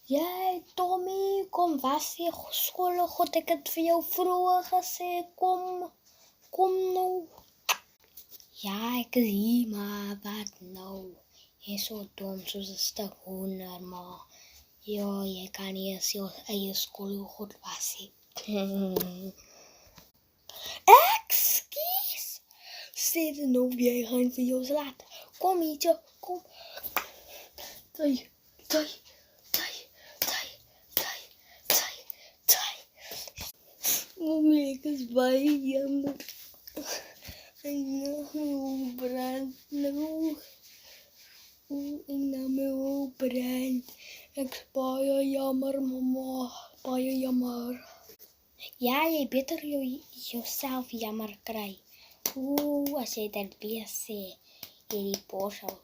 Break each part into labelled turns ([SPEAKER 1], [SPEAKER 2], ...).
[SPEAKER 1] Jy, Tommy, kom was jy skool goed, ek het vir jou vroeër gesê, kom nou. Ja, ek is hier, maar wat nou? Jy is so dom soos 'n stuk hoender, maar ja, jy kan nie eens jou eie skool goed was nie. Ekskuus, sê dit nou, jy gaan vir jou laat. Kom hier, kom. Ty. Ek is baie jammer. Ek nou brand nou. Ek nou my brand. Ek is baie jammer, mama. Baie jammer. Ja, jy beter jouself jammer kry. As jy dit weer sê, hierdie borsel.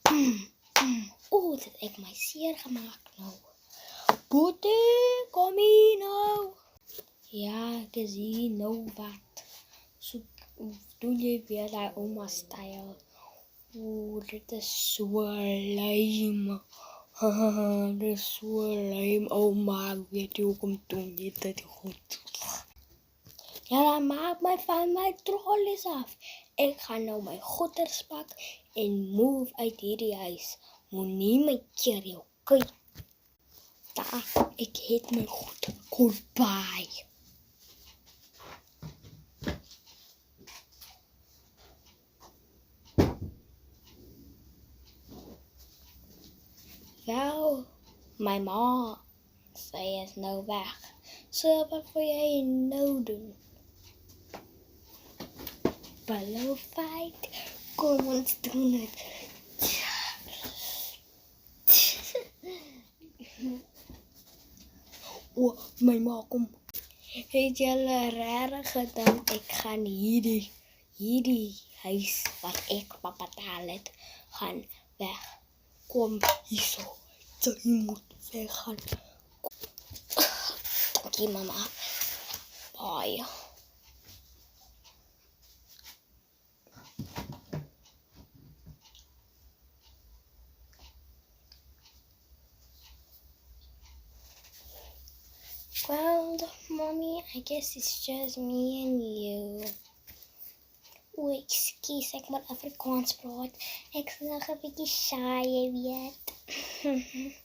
[SPEAKER 1] Dit het my seer gemaak nou. Boetie, kom hier nou. Ja, ek is hier nou wat. So doen jy weer die oma style. Dit is so lame. Dit is so lame, oma. Weet jy hoekom doen jy dit goed? Ja, dan maak my van my trollies af. Ek gaan nou my goeders pak en move uit hierdie huis. Moenie my keer jou kyk. Daar, ek het my goed. Goodbye. Wel, my ma, sy is nou weg. So wat wil jy nou doen? Pillow fight? Kom ons doen het. My ma kom. Het julle regtig gedink ek gaan hierdie huis wat ek papa betaal het, gaan weg? Kom hierso. Jy moet weggaan. Dankie, mama. Bye. Well, mommy, I guess it's just me and you. Excuse, ek moet Afrikaans praat. Ek is nog 'n bietjie shy, jy weet.